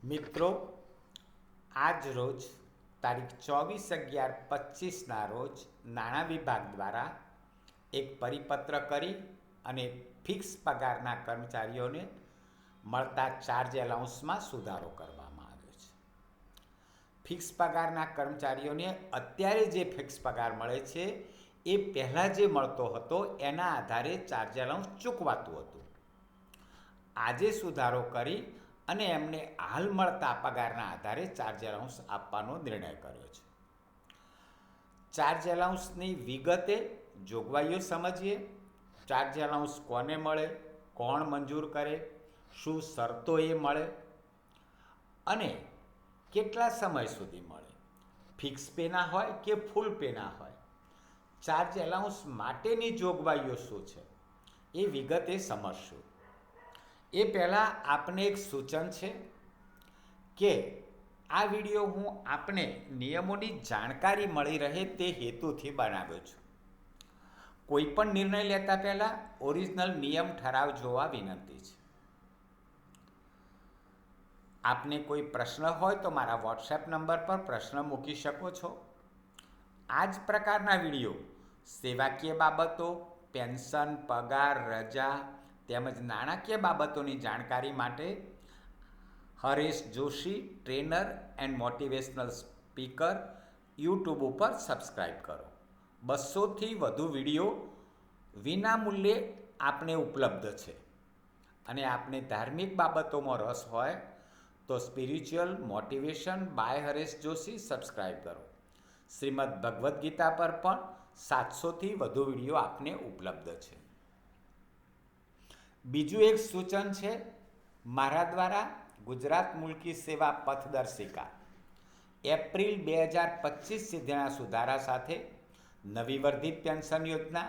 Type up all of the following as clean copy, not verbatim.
મિત્રો, આજ રોજ તારીખ 24/11/25ના રોજ નાણાં વિભાગ દ્વારા એક પરિપત્ર કરી અને ફિક્સ પગારના કર્મચારીઓને મળતા ચાર્જ એલાઉન્સમાં સુધારો કરવામાં આવ્યો છે. ફિક્સ પગારના કર્મચારીઓને અત્યારે જે ફિક્સ પગાર મળે છે એ પહેલાં જે મળતો હતો એના આધારે ચાર્જ એલાઉન્સ ચૂકવાતું હતું. આજે સુધારો કરી અને એમને હાલ મળતા પગારના આધારે ચાર્જ એલાઉન્સ આપવાનો નિર્ણય કર્યો છે. ચાર્જ એલાઉન્સની વિગતે જોગવાઈઓ સમજીએ. ચાર્જ એલાઉન્સ કોને મળે, કોણ મંજૂર કરે, શું શરતો એ મળે અને કેટલા સમય સુધી મળે, ફિક્સ પેના હોય કે ફૂલ પેના હોય, ચાર્જ એલાઉન્સ માટેની જોગવાઈઓ શું છે એ વિગતે સમજશું. એ પહેલાં આપને એક સૂચન છે કે આ વિડીયો હું આપને નિયમોની જાણકારી મળી રહે તે હેતુથી બનાવ્યો છું. કોઈ પણ નિર્ણય લેતા પહેલાં ઓરિજિનલ નિયમ ઠરાવ જોવા વિનંતી છે. આપને કોઈ પ્રશ્ન હોય તો મારા વોટ્સએપ નંબર પર પ્રશ્ન મૂકી શકો છો. આ જ પ્રકારના વિડીયો સેવાકીય બાબતો, પેન્શન, પગાર, રજા તેમજ નાણાકીય બાબતોની જાણકારી માટે Haresh Joshi, trainer and motivational speaker, YouTube ઉપર સબસ્ક્રાઈબ કરો. 200થી વધુ વિડીયો વિનામૂલ્યે આપને ઉપલબ્ધ છે. અને આપને ધાર્મિક બાબતોમાં રસ હોય તો spiritual motivation by Haresh Joshi subscribe કરો. શ્રીમદ ભગવદ્ ગીતા પર પણ 700થી વધુ વિડીયો આપને ઉપલબ્ધ છે. બીજું એક સૂચન છે, મારા દ્વારા ગુજરાત મુલ્કી સેવા પથદર્શિકા એપ્રિલ 2025 સુધીના સુધારા સાથે નવી વર્ધિત પેન્શન યોજના,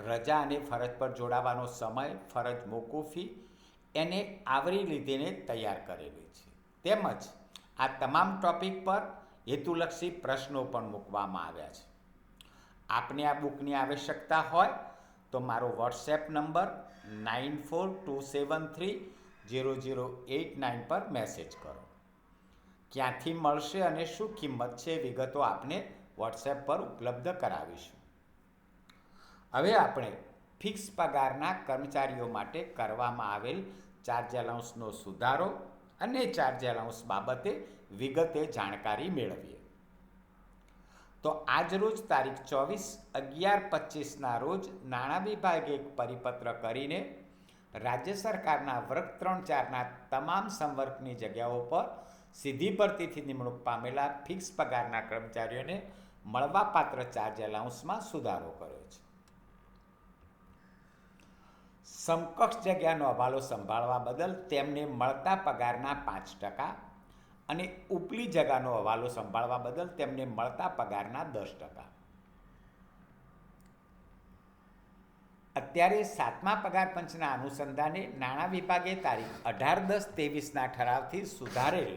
રજા અને ફરજ પર જોડાવાનો સમય, ફરજ મોકૂફી એને આવરી લીધીને તૈયાર કરેલી છે. તેમજ આ તમામ ટોપિક પર હેતુલક્ષી પ્રશ્નો પણ મૂકવામાં આવ્યા છે. આપને આ બુકની આવશ્યકતા હોય તો મારો વોટ્સએપ નંબર 9427300889 પર મેસેજ કરો. ક્યાંથી મળશે અને શું કિંમત છે વિગતો આપને વોટ્સએપ પર ઉપલબ્ધ કરાવીશું. હવે આપણે ફિક્સ પગારના કર્મચારીઓ માટે કરવામાં આવેલ ચાર્જ એલાઉન્સનો સુધારો અને ચાર્જ એલાઉન્સ બાબતે વિગતે જાણકારી મેળવીએ. તો આજરોજ તારીખ 24/11/25ના રોજ નાણાં વિભાગે એક પરિપત્ર કરીને રાજ્ય સરકારના વર્ગ 3-4ના તમામ સંવર્ગની જગ્યાઓ પર સીધી ભરતીથી નિમણૂક પામેલા ફિક્સ પગારના કર્મચારીઓને મળવાપાત્ર ચાર્જ એલાઉન્સમાં સુધારો કર્યો છે. સમકક્ષ જગ્યાનો હવાલો સંભાળવા બદલ તેમને મળતા પગારના 5% અને ઉપલી જગ્યાનો હવાલો સંભાળવા બદલ તેમને મળતા પગારના 10%. અત્યારે 7મા પગાર પંચના અનુસંધાને નાણાં વિભાગે તારીખ 18/10/23ના ઠરાવથી સુધારેલ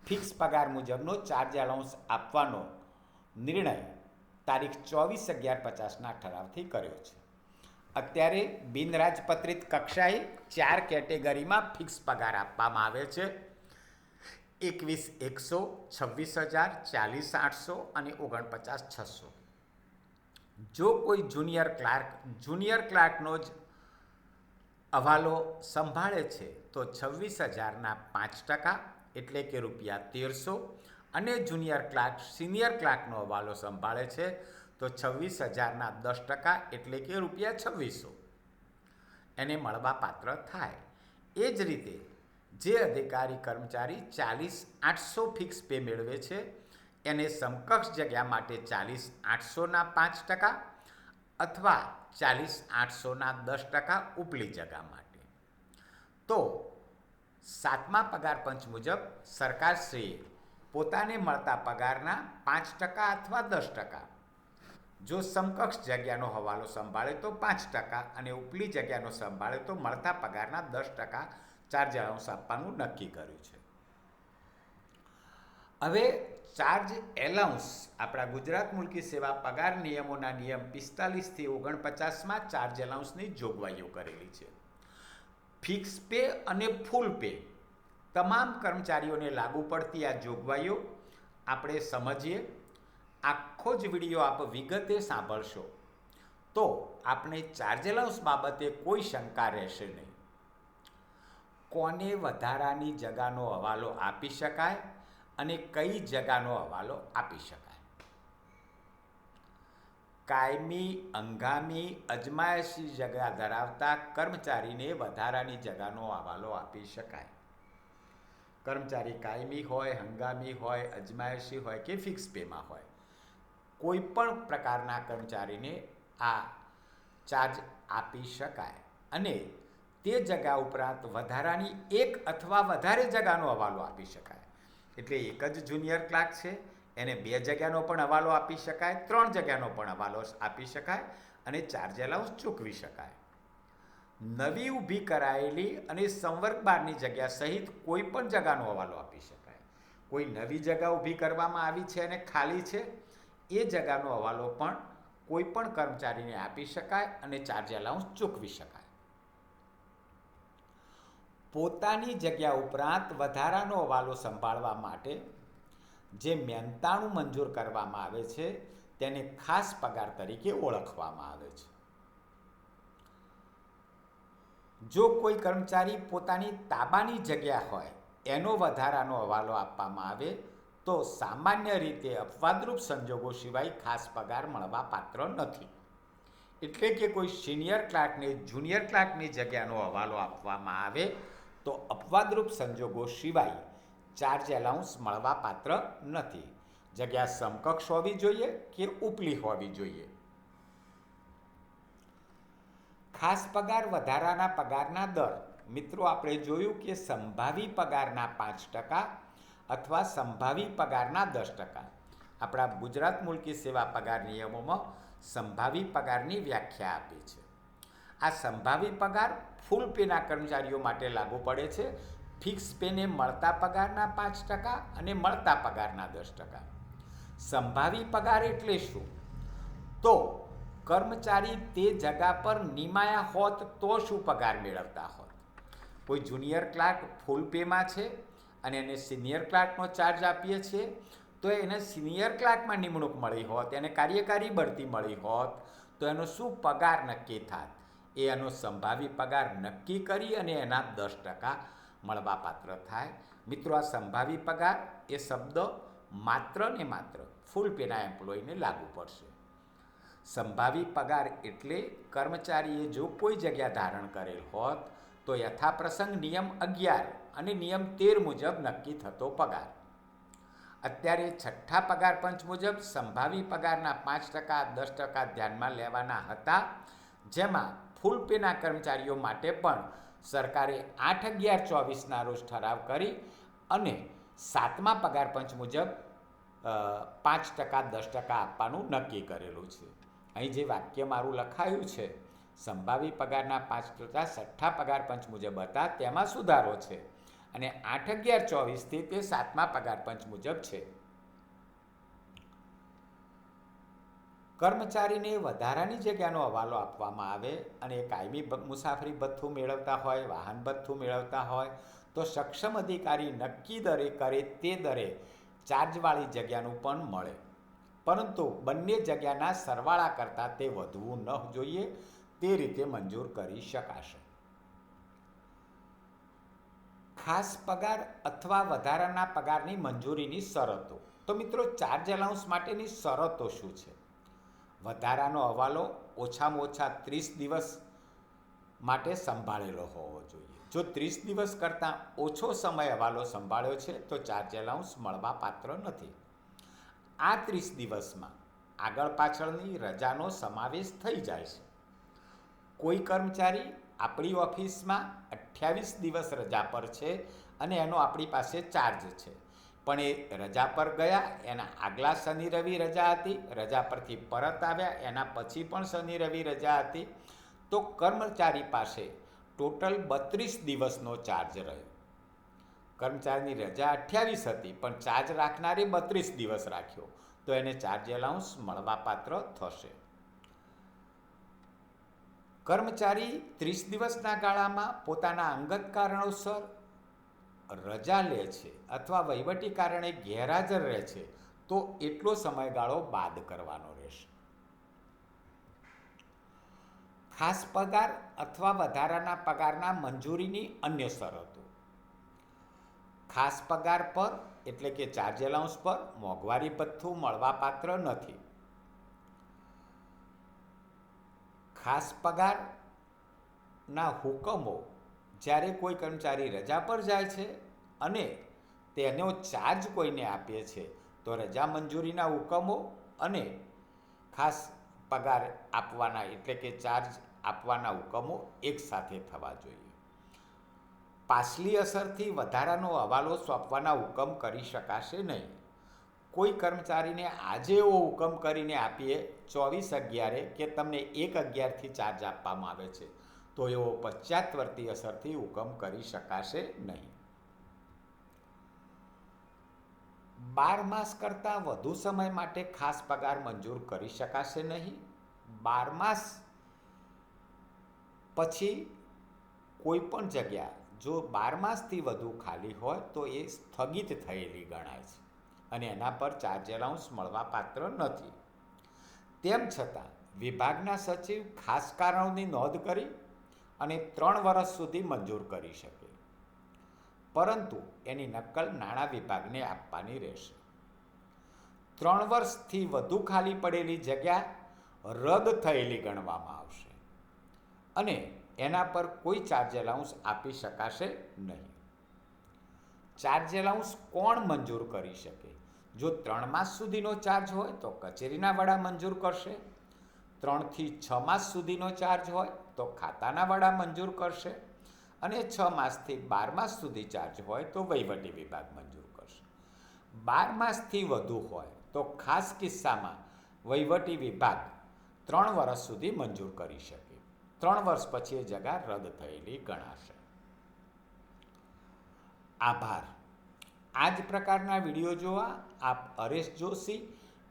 ફિક્સ પગાર મુજબનો ચાર્જ એલાઉન્સ આપવાનો નિર્ણય તારીખ 24/11/50ના ઠરાવથી કર્યો છે. અત્યારે બિનરાજપત્રિત કક્ષાએ 4 કેટેગરીમાં ફિક્સ પગાર આપવામાં આવે છે: 21,100, 26,000, 40,800 અને 49,600. જો કોઈ જુનિયર ક્લાર્કનો જ હવાલો સંભાળે છે તો 26,000ના 5% એટલે કે ₹1,300 અને સિનિયર ક્લાર્કનો હવાલો સંભાળે છે તો 26,000ના 10% એટલે કે ₹2,600 એને મળવાપાત્ર થાય. એ જ રીતે જે અધિકારી કર્મચારી 40,800 ફિક્સ પે મેળવે છે એને સમકક્ષ જગ્યા માટે 40,800ના 5% અથવા 40,800ના 10% ઉપલી જગ્યા માટે. તો 7મા પગાર પંચ મુજબ સરકારશ્રીએ પોતાને મળતા પગારના 5% અથવા 10%, જો સમકક્ષ જગ્યાનો હવાલો સંભાળે તો 5% અને ઉપલી જગ્યાનો સંભાળે તો મળતા પગારના 10% ચાર્જ એલાઉન્સ આપવાનું નક્કી કર્યું છે. હવે ચાર્જ એલાઉન્સ આપણા ગુજરાત મુલ્કી સેવા પગાર નિયમોના નિયમ 45થી 49માં ચાર્જ એલાઉન્સની જોગવાઈઓ કરેલી છે. ફિક્સ પે અને ફૂલ પે તમામ કર્મચારીઓને લાગુ પડતી આ જોગવાઈઓ આપણે સમજીએ. આખો જ વિડીયો આપ વિગતે સાંભળશો તો આપણે ચાર્જ એલાઉન્સ બાબતે કોઈ શંકા રહેશે નહીં. કોને વધારાની જગાનો હવાલો આપી શકાય અને કઈ જગાનો હવાલો આપી શકાય. કાયમી, હંગામી, અજમાયશી જગા ધરાવતા કર્મચારીને વધારાની જગાનો હવાલો આપી શકાય. કર્મચારી કાયમી હોય, હંગામી હોય, અજમાયશી હોય કે ફિક્સ પેમાં હોય, કોઈ પણ પ્રકારના કર્મચારીને આ ચાર્જ આપી શકાય અને તે જગા ઉપરાંત વધારાની એક અથવા વધારે જગાનો હવાલો આપી શકાય. એટલે એક જ જુનિયર ક્લાર્ક છે એને 2 જગ્યાનો પણ હવાલો આપી શકાય, 3 જગ્યાનો પણ હવાલો આપી શકાય અને ચાર્જ એલાઉન્સ ચૂકવી શકાય. નવી ઊભી કરાયેલી અને સંવર્ગ 12ની જગ્યા સહિત કોઈ પણ જગાનો હવાલો આપી શકાય. કોઈ નવી જગા ઊભી કરવામાં આવી છે અને ખાલી છે એ જગાનો હવાલો પણ કોઈ પણ કર્મચારીને આપી શકાય અને ચાર્જ એલાઉન્સ ચૂકવી શકાય. પોતાની જગ્યા ઉપરાંત વધારાનો હવાલો સંભાળવા માટે જે મહેનતાણું મંજૂર કરવામાં આવે છે તેને ખાસ પગાર તરીકે ઓળખવામાં આવે છે. જો કોઈ કર્મચારી પોતાની તાબાની જગ્યા હોય એનો વધારાનો હવાલો આપવામાં આવે તો સામાન્ય રીતે અપવાદરૂપ સંજોગો સિવાય ખાસ પગાર મળવા પાત્ર નથી. એટલે કે કોઈ સિનિયર ક્લાર્કને જુનિયર ક્લાર્કની જગ્યાનો હવાલો આપવામાં આવે તો અપવાદરૂપ સંજોગો સિવાય ચાર્જ એલાઉન્સ મળવા પાત્ર નથી. જગ્યા સમકક્ષ હોવી જોઈએ કે ઉપલી હોવી જોઈએ. ખાસ પગાર વધારાના પગારના દર. મિત્રો, આપણે જોયું કે સંભાવી પગારના 5% અથવા સંભાવી પગારના 10%. આપણા ગુજરાત મુલકી સેવા પગાર નિયમોમાં સંભાવી પગારની વ્યાખ્યા આપી છે. આ સંભાવી પગાર ફૂલ પેના કર્મચારીઓ માટે લાગુ પડે છે. ફિક્સ પેને મળતા પગારના 5% અને મળતા પગારના 10%. સંભાવી પગાર એટલે શું? તો કર્મચારી તે જગા પર નિમાયા હોત તો શું પગાર મેળવતા હોત. કોઈ જુનિયર ક્લાર્ક ફૂલ પેમાં છે અને એને સિનિયર ક્લાર્કનો ચાર્જ આપીએ છીએ તો એને સિનિયર ક્લાર્કમાં નિમણૂક મળી હોત, એને કાર્યકારી બઢતી મળી હોત તો એનો શું પગાર નક્કી થાત? એનો સંભાવી પગાર નક્કી કરી અને એના 10% મળવાપાત્ર થાય. મિત્રો, આ સંભાવી પગાર એ શબ્દ માત્ર ને માત્ર ફૂલ પેના એમ્પ્લોયને લાગુ પડશે. સંભાવી પગાર એટલે કર્મચારીએ જો કોઈ જગ્યા ધારણ કરેલ હોત તો યથાપ્રસંગ નિયમ 11 અને નિયમ 13 મુજબ નક્કી થતો પગાર. અત્યારે 6ઠ્ઠા પગાર પંચ મુજબ સંભાવી પગારના 5%, 10% ધ્યાનમાં લેવાના હતા, જેમાં ફૂલ પેના કર્મચારીઓ માટે પણ સરકારે 8/11/24ના રોજ ઠરાવ કરી અને 7મા પગાર પંચ મુજબ 5%, 10% આપવાનું નક્કી કરેલું છે. અહીં જે વાક્ય મારું લખાયું છે, સંભાવી પગારના 5% 6ઠ્ઠા પગાર પંચ મુજબ હતા, તેમાં સુધારો છે અને 8/11/24થી તે 7મા પગાર પંચ મુજબ છે. કર્મચારીને વધારાની જગ્યાનો હવાલો આપવામાં આવે અને કાયમી મુસાફરી ભથ્થું મેળવતા હોય, વાહન ભથ્થું મેળવતા હોય તો સક્ષમ અધિકારી નક્કી દરે કરે તે દરે ચાર્જવાળી જગ્યાનું પણ મળે, પરંતુ બંને જગ્યાના સરવાળા કરતાં તે વધવું ન જોઈએ તે રીતે મંજૂર કરી શકાશે. ખાસ પગાર અથવા વધારાના પગારની મંજૂરીની શરતો. તો મિત્રો, ચાર્જ એલાઉન્સ માટેની શરતો શું છે? વધારાનો હવાલો ઓછામાં ઓછા 30 દિવસ માટે સંભાળેલો હોવો જોઈએ. જો 30 દિવસ કરતાં ઓછો સમય હવાલો સંભાળ્યો છે તો ચાર્જ એલાઉન્સ મળવા પાત્ર નથી. આ 30 દિવસમાં આગળ પાછળની રજાનો સમાવેશ થઈ જાય છે. કોઈ કર્મચારી આપણી ઓફિસમાં 28 દિવસ રજા પર છે અને એનો આપણી પાસે ચાર્જ છે, પણ એ રજા પર ગયા, એના આગલા શનિ રવિ રજા હતી, રજા પરથી પરત આવ્યા, એના પછી પણ શનિ રવિ રજા હતી, તો કર્મચારી પાસે ટોટલ 32 દિવસનો ચાર્જ રહ્યો. કર્મચારીની રજા 28 હતી પણ ચાર્જ રાખનારે 32 દિવસ રાખ્યો તો એને ચાર્જ એલાઉન્સ મળવાપાત્ર થશે. કર્મચારી 30 દિવસના ગાળામાં પોતાના અંગત કારણોસર રજા લે છે અથવા વહીવટી કારણે ગેરહાજર રહે છે તો એટલો સમયગાળો બાદ કરવાનો રહેશે. ખાસ પગાર અથવા વધારાના પગારના મંજૂરીની અન્ય શરતો. ખાસ પગાર પર એટલે કે ચાર્જ એલાઉન્સ પર મોંઘવારી ભથ્થું મળવાપાત્ર નથી. ખાસ પગારના હુકમો જ્યારે કોઈ કર્મચારી રજા પર જાય છે અને તેનો ચાર્જ કોઈને આપીએ છે તો રજા મંજૂરીના હુકમો અને ખાસ પગાર આપવાના એટલે કે ચાર્જ આપવાના હુકમો એકસાથે થવા જોઈએ. પાછલી અસરથી વધારાનો હવાલો સોંપવાના હુકમ કરી શકાશે નહીં. કોઈ કર્મચારીને આજે એવો હુકમ કરીને આપીએ 24/11 કે તમને 1/11થી ચાર્જ આપવામાં આવે છે તો એવો પશ્ચાતવર્તી અસરથી હુકમ કરી શકાશે નહીં. 12 માસ કરતાં વધુ સમય માટે ખાસ પગાર મંજૂર કરી શકાશે નહીં. 12 માસ પછી કોઈ પણ જગ્યા જો 12 માસથી વધુ ખાલી હોય તો એ સ્થગિત થયેલી ગણાય છે અને એના પર ચાર્જ એલાઉન્સ મળવાપાત્ર નથી. તેમ છતાં વિભાગના સચિવ ખાસ કારણોની નોંધ કરી અને 3 વર્ષ સુધી મંજૂર કરી શકે, પરંતુ એની નકલ નાણાં વિભાગને આપવાની રહેશે. 3 વર્ષથી વધુ ખાલી પડેલી જગ્યા રદ થયેલી ગણવામાં આવશે અને એના પર કોઈ ચાર્જ એલાઉન્સ આપી શકાશે નહીં. ચાર્જ એલાઉન્સ કોણ મંજૂર કરી શકે? જો 3 માસ સુધીનો ચાર્જ હોય તો કચેરીના વડા મંજૂર કરશે. 3 થી 6 માસ સુધીનો ચાર્જ હોય તો ખાતાના વડા મંજૂર કરશે અને 6 માસથી 12 માસ સુધી ચાર્જ હોય તો વહીવટી વિભાગ મંજૂર કરશે. 12 માસથી વધુ હોય તો ખાસ કિસ્સામાં વહીવટી વિભાગ 3 વર્ષ સુધી મંજૂર કરી શકે. 3 વર્ષ પછી એ જગ્યા રદ થયેલી ગણાશે. આભાર. આ જ પ્રકારના વિડીયો જોવા આપ Haresh Joshi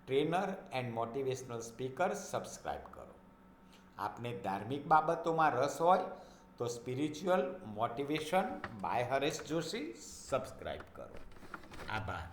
trainer and motivational speaker subscribe કરો. આપને ધાર્મિક બાબતોમાં રસ હોય તો spiritual motivation by Haresh Joshi subscribe કરો. આભાર.